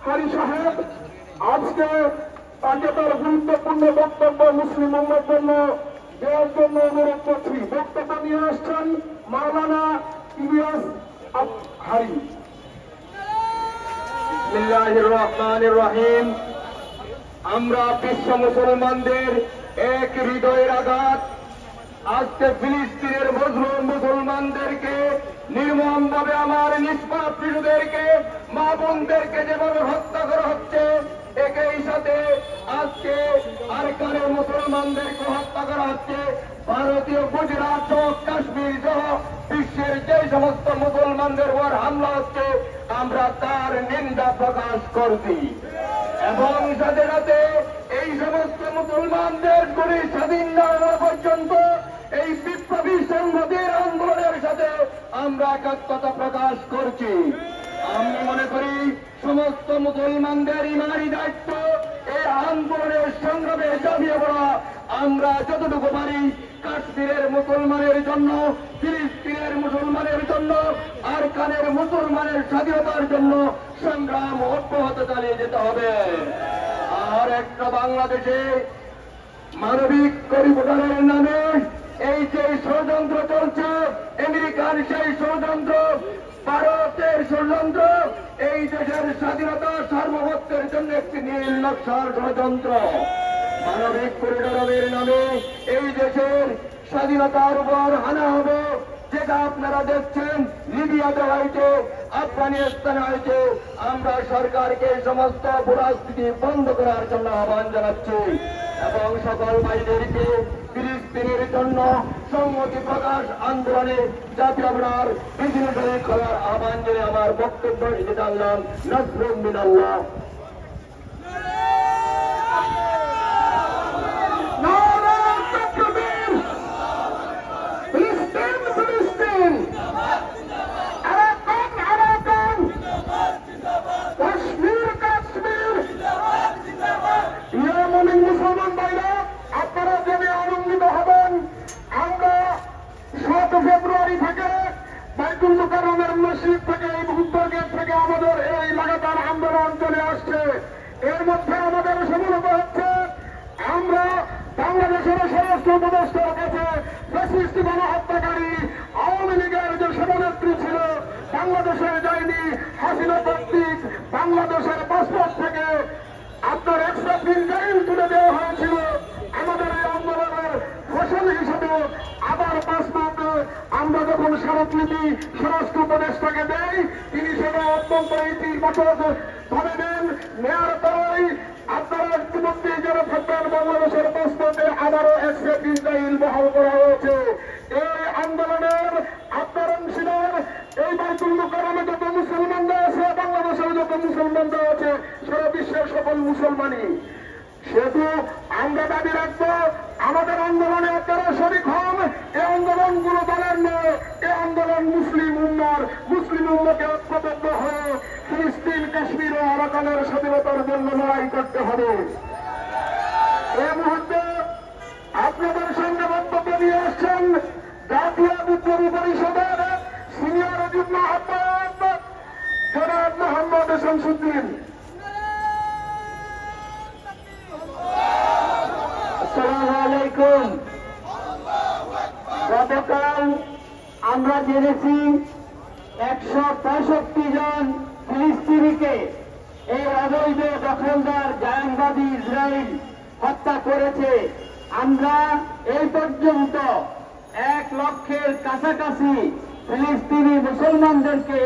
হারি সাহেব আজকে তাকে তার গুরুত্বপূর্ণ বক্তব্য মুসলিম উম্মার জন্য দেওয়ার জন্য অনুরোধ করছি। বক্তব্য নিয়ে আসছেন মাওলানা ইলিয়াস হারি। বিসমিল্লাহির রহমানির রহিম। আমরা বিশ্ব মুসলমানদের এক হৃদয়ের আঘাত আজকে ফিলিস্তিনের মজলুম মুসলমানদেরকে নির্মমভাবে আমার নিষ্পাপ শিশুদেরকে মা বোনদেরকে যেভাবে হত্যা করা হচ্ছে, একই সাথে আজকে আরাকানের মুসলমানদেরকে হত্যা করা হচ্ছে। ভারতীয় গুজরাট সহ কাশ্মীর সহ বিশ্বের যে সমস্ত মুসলমানদের উপর হামলা হচ্ছে, আমরা তার নিন্দা প্রকাশ করছি এবং সাথে সাথে এই সমস্ত মুসলমানদের গুলি স্বাধীন না হওয়া পর্যন্ত এই বিপ্লবী সংহতির আন্দোলনের সাথে আমরা একাত্মতা প্রকাশ করছি। আমি মনে করি সমস্ত মুসলমানদের ইমানি দায়িত্ব এই আন্দোলনের সংগ্রামে ঝাঁপিয়ে পড়া। আমরা যতটুকু পারি কাশ্মীরের মুসলমানের জন্য, ফিলিস্তিনের মুসলমানের জন্য, আরাকানের মুসলমানের স্বাধীনতার জন্য সংগ্রাম অব্যাহত চালিয়ে যেতে হবে। আর একটা বাংলাদেশে মানবিক করিডোরের নামে এই যে ষড়যন্ত্র চলছে, আমেরিকার সেই ষড়যন্ত্র, ভারতের ষড়যন্ত্র, এই দেশের স্বাধীনতা সার্বভৌমত্বের জন্য একটি নীল নকশার ষড়যন্ত্র। মানবিক করিডোরের নামে এই দেশের স্বাধীনতার উপর হানা হবে, যেটা আপনারা দেখছেন লিবিয়াতে হয়েছে, আফগানিস্তানে হয়েছে। আমরা সরকারকে সমস্ত পরিস্থিতি বন্ধ করার জন্য আহ্বান জানাচ্ছি এবং সকল ভাইদেরকে ফিলিস্তিনের জন্য সংহতি প্রকাশ আন্দোলনে জাতীয় আপনার বিজয় শরীর করার আহ্বান জানিয়ে আমার বক্তব্য দিতে জানলাম। নাসরুম মিনাল্লাহ। মুসলমান ভাইরা আপনারা জেনে আনন্দিত হবেন, আমরা 7 ফেব্রুয়ারি থেকে বাইতুল মুকাররমের মসজিদ থেকে এই উত্তর গেট থেকে আমাদের এই লাগাতার আন্দোলন চলে আসছে। এর মধ্যে আমাদের সফলতা হচ্ছে, আমরা বাংলাদেশের স্বরাষ্ট্র উপদেষ্টার কাছে ফ্যাসিস্ট গণহত্যাকারী আওয়ামী লীগের যে সভানেত্রী ছিল, বাংলাদেশে যায়নি, হাসিনা কর্তৃক বাংলাদেশের পাসপোর্ট থেকে আপনার এক্সট্রা প্রিন্টাইল তুলে দেওয়া হয়েছিল। আমাদের এই আন্দোলনের ফসল হিসেবে আবার পাসপোর্টে আমরা যখন স্মারকলিপি স্বরাষ্ট্র উপদেষ্টাকে দেই, তিনি সেটা অত্যন্ত ইতিবাচক ভাবে নেন। নেয়ার পরেই আপনারা ইতিমধ্যে যারা থাকবেন বাংলাদেশের পাসপোর্টে আবারও এক্সট্রা প্রিন্টাইল বহাল করা হয়েছে। এই আন্দোলনের আপনার অংশীদার এই বাইতুল মুকাররমে যত মুসলমানরা আছে, বাংলাদেশের যত মুসলমানরা আছে, সারা বিশ্বের সকল মুসলমানই। সেহেতু আমরা দাবি রাখবো আমাদের আন্দোলনে আপনারা শরিক হন। এই আন্দোলনগুলো দলের নয়, এই আন্দোলন মুসলিম উম্মাকে ঐক্যবদ্ধ হয়ে ফিলিস্তিন, কাশ্মীর ও আরাকানের স্বাধীনতার জন্য লড়াই করতে হবে। এই মুহূর্তে আপনাদের সঙ্গে বক্তব্য নিয়ে আসছেন জাতীয় বিপ্লবী পরিষদের সিনিয়র যুগ্ম আহ্বায়ক জনাব মোহাম্মদ শামসুদ্দিন। আসসালামু আলাইকুম। গতকাল আমরা জেনেছি 165 জন ফিলিস্তিনিকে এই অবৈধ দখলদার জায়নবাদী ইসরায়েল হত্যা করেছে। আমরা এই পর্যন্ত 1 লক্ষের কাছাকাছি ফিলিস্তিনি মুসলমানদেরকে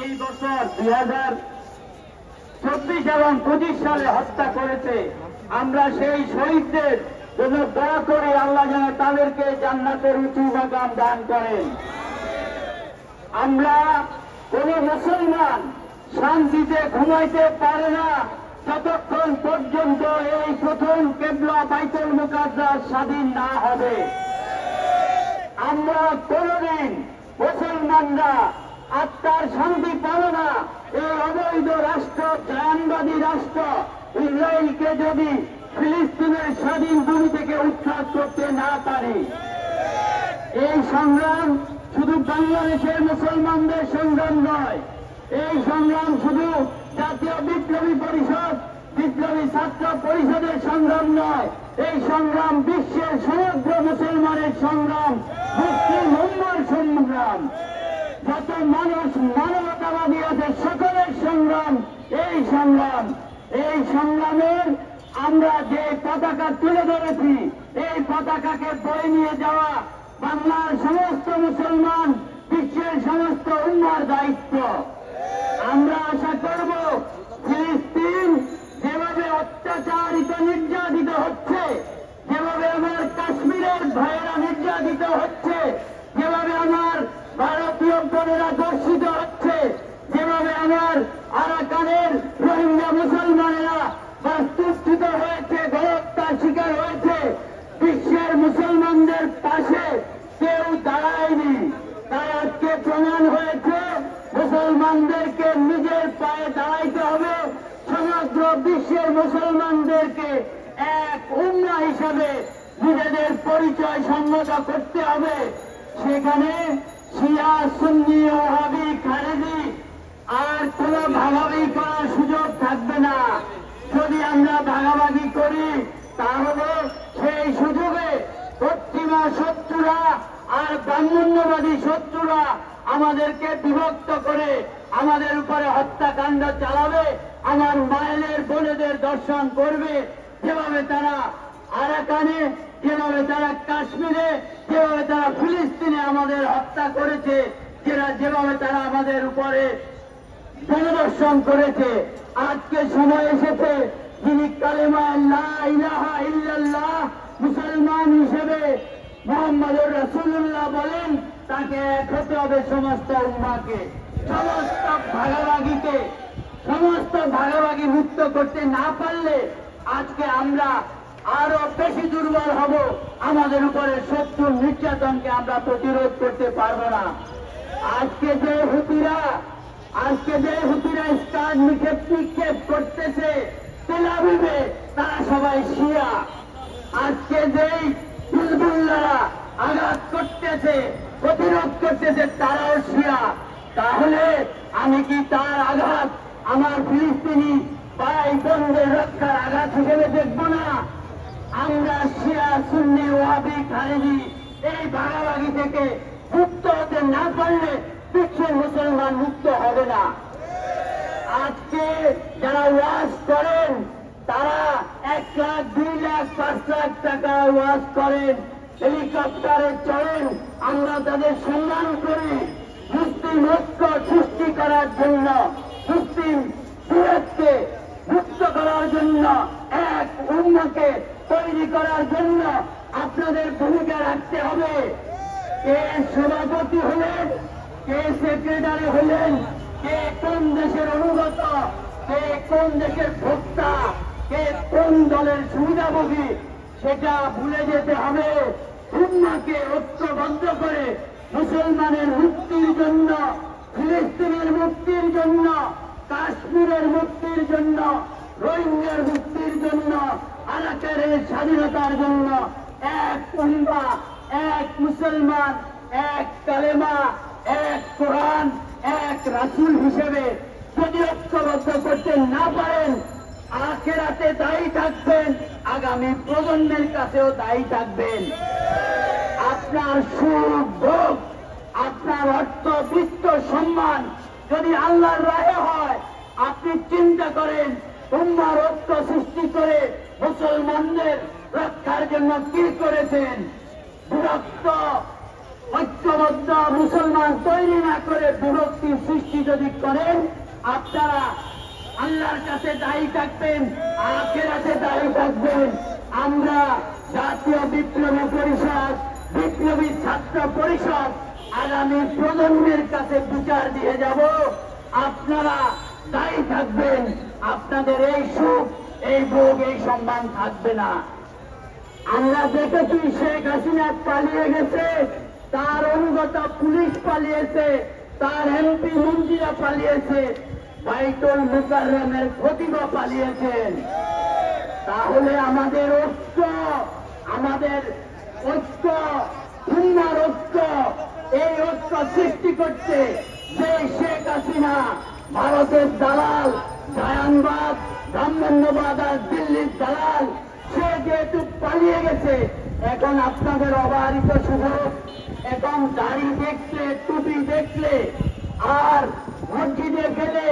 এই বছর 2024 এবং 25 সালে হত্যা করেছে। আমরা সেই শহীদদের জন্য দোয়া করি, আল্লাহ যেন তাদেরকে জান্নাতের উঁচু মাকাম দান করেন। আমরা কোন মুসলমান শান্তিতে ঘুমাইতে পারে না যতক্ষণ পর্যন্ত এই প্রথম কিবলা বাইতুল মুকাদ্দাস স্বাধীন না হবে। আমরা কোনদিন মুসলমানরা আত্মার শান্তি পাবে না এই অবৈধ রাষ্ট্র, জায়নবাদী রাষ্ট্র ইসরায়েলকে যদি ফিলিস্তিনের স্বাধীন ভূমি থেকে উৎখাত করতে না পারে। এই সংগ্রাম শুধু বাংলাদেশের মুসলমানদের সংগ্রাম নয়, এই সংগ্রাম শুধু জাতীয় ছাত্র পরিষদের সংগ্রাম নয়, এই সংগ্রাম বিশ্বের সমগ্র মুসলমানের সংগ্রাম, মুসলিম উম্মার সংগ্রাম, যত মানুষ মানবতাবাদী আছে সকলের সংগ্রাম। এই সংগ্রামের আমরা যে পতাকা তুলে ধরেছি, এই পতাকাকে বয়ে নিয়ে যাওয়া বাংলার সমস্ত মুসলমান, বিশ্বের সমস্ত উম্মার দায়িত্ব। আমরা আশা করব ফিলিস্তিন যেভাবে অত্যাচারিত নির্যাতিত হচ্ছে, যেভাবে আমার কাশ্মীরের ভাইয়েরা নির্যাতিত হচ্ছে, যেভাবে আমার ভারতীয় বোনেরা দর্শিত হচ্ছে, যেভাবে আমার আরাকানের রোহিঙ্গা মুসলমানেরা বাস্তুচ্যুত হয়েছে, গণহত্যার শিকার হয়েছে, বিশ্বের মুসলমানদের পাশে কেউ দাঁড়ায়নি। তাই আজকে প্রমাণ হয়েছে মুসলমানদেরকে নিজের পায়ে দাঁড়াইতে হবে, সমগ্র বিশ্বের মুসলমানদেরকে এক উম্মাহ হিসাবে নিজেদের পরিচয় সংগত করতে হবে। সেখানে শিয়া, সুন্নি, ওয়াহাবি, খারেজি আর কোন ভাগাভাগি করার সুযোগ থাকবে না। যদি আমরা ভাগাভাগি করি তাহলে সেই সুযোগে পশ্চিমা শত্রুরা আর ব্রাহ্মণ্যবাদী শত্রুরা আমাদেরকে বিভক্ত করে আমাদের উপরে হত্যাকাণ্ড চালাবে, আমার মায়ের বোনেদের দর্শন করবে। যেভাবে তারা আরাকানে, যেভাবে তারা কাশ্মীরে, যেভাবে তারা ফিলিস্তিনে আমাদের হত্যা করেছে, যেভাবে তারা আমাদের উপরে জনদর্শন করেছে, আজকে সময় এসেছে যিনি কালেমা লা ইলাহা ইল্লাল্লাহ মুসলমান হিসেবে মুহাম্মদুর রাসূলুল্লাহ বলেন, তাকে এক হতে হবে সমস্ত উম্মাহকে। সমস্ত ভাগাভাগি মুক্ত করতে না পারলে আজকে আমরা আরো বেশি দুর্বল হব, আমাদের উপরে শত্রুর নির্যাতনকে আমরা প্রতিরোধ করতে পারবো না। আজকে যে হুতিরা স্টার নিক্ষেপ করতেছে তেল আবিবে, তারা সবাই শিয়া। আজকে যেই হিজবুল্লাহরা আঘাত করতেছে, প্রতিরোধ করতেছে, তারাও শিয়া। তাহলে আমি কি তার আঘাত আমার ফিলিস্তিনি ভাই বোনদের রক্ষার আঘাত হিসেবে দেখব না? আমরা শিয়া, সুন্নি, ওয়াহাবি, খারেজি এই ভাগাভাগি থেকে মুক্ত হতে না পারলে বিশ্বের মুসলমান মুক্ত হবে না। আজকে যারা ওয়াজ করেন তারা 1 লাখ, 2 লাখ, 5 লাখ টাকা ওয়াজ করেন, হেলিকপ্টারে চড়েন, আমরা তাদের সম্মান করি। মুসলিম ঐক্য সৃষ্টি করার জন্য, মুসলিম বিরোধকে মুক্ত করার জন্য, এক উম্মাহকে তৈরি করার জন্য আপনাদের ভূমিকা রাখতে হবে। কে সভাপতি হলেন, কে সেক্রেটারি হলেন, কে কোন দেশের অনুগত, কে কোন দেশের ভোক্তা, কে কোন দলের সুবিধাভোগী, সেটা ভুলে যেতে হবে। উম্মাহকে ঐক্যবদ্ধ করে মুসলমানের মুক্তির জন্য, ফিলিস্তিনের মুক্তির জন্য, কাশ্মীরের মুক্তির জন্য, রোহিঙ্গার মুক্তির জন্য, আরাকানের স্বাধীনতার জন্য এক উম্মাহ, এক মুসলমান, এক কালেমা, এক কোরআন, এক রাসূল হিসেবে যদি ঐক্যবদ্ধ করতে না পারেন, আখিরাতে দায়ী থাকবেন, আগামী প্রজন্মের কাছেও দায়ী থাকবেন। আপনার সুখ ভোগ, আপনার অর্থ, বিত্ত, সম্মান যদি আল্লাহর রাহে হয়, আপনি চিন্তা করেন উম্মাহর ঐক্য সৃষ্টি করে মুসলমানদের রক্ষার জন্য কি করেছেন। বিভক্ত ঐক্যবদ্ধ মুসলমান তৈরি না করে বিভক্তি সৃষ্টি যদি করেন, আপনারা আল্লাহর কাছে দায়ী থাকবেন, আখিরাতে দায়ী থাকবেন। আমরা জাতীয় বিপ্লবী পরিষদ, বিপ্লবী ছাত্র পরিষদ আগামী প্রজন্মের কাছে বিচার দিয়ে যাব। আপনারা দায়ী থাকবেন, আপনাদের এই সুখ, এই ভোগ, এই সম্মান থাকবে না। আমরা দেখেছি শেখ হাসিনা পালিয়ে গেছে, তার অনুগত পুলিশ পালিয়েছে, তার এমপি মন্ত্রীরা পালিয়েছে, বাইতুল মুকাররমের খতিবও পালিয়েছেন। তাহলে আমাদের ঐক্য, উম্মাহর ঐক্য, এই ঐক্য সৃষ্টি করতে যে শেখ হাসিনা ভারতের দালাল, মুসলমানবাদ, ব্রাহ্মণ্যবাদ আর দিল্লির দালাল সে যেহেতু পালিয়ে গেছে, এখন আপনাদের অবারিত সুযোগ। এখন দাড়ি দেখলে, টুপি দেখলে আর মসজিদে গেলে,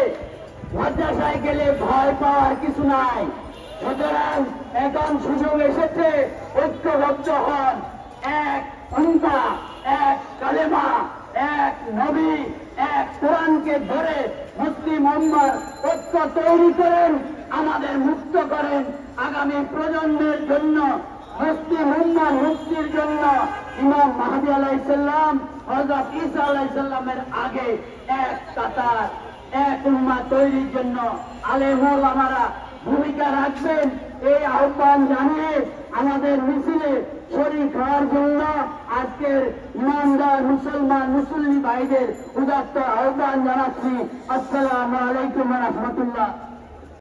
মাদ্রাসায় গেলে ভয় পাওয়ার কিছু নাই। সুতরাং এখন সুযোগ এসেছে, ঐক্যবদ্ধ হন, এক পন্থা, এক কালেমা, এক নবী, এক কোরআনকে ধরে মুসলিম উম্মার ঐক্য তৈরি করেন, আমাদের মুক্ত করেন। আগামী প্রজন্মের জন্য, মুসলিম উম্মার মুক্তির জন্য ইমাম মাহদী আলাইহিস সালাম, হযরত ঈসা আলাইহিস সালামের আগে এক কাতার, এক উম্মাহ তৈরির জন্য আলেম ওলামারা ভূমিকা রাখবেন। এই আহ্বান জানিয়ে আমাদের মিছিলে শরীক হওয়ার জন্য আজকের ইমানদার মুসলমান মুসল্লি ভাইদের উদাত্ত আহ্বান জানাচ্ছি। আসসালামু আলাইকুম ওয়া রাহমাতুল্লাহ।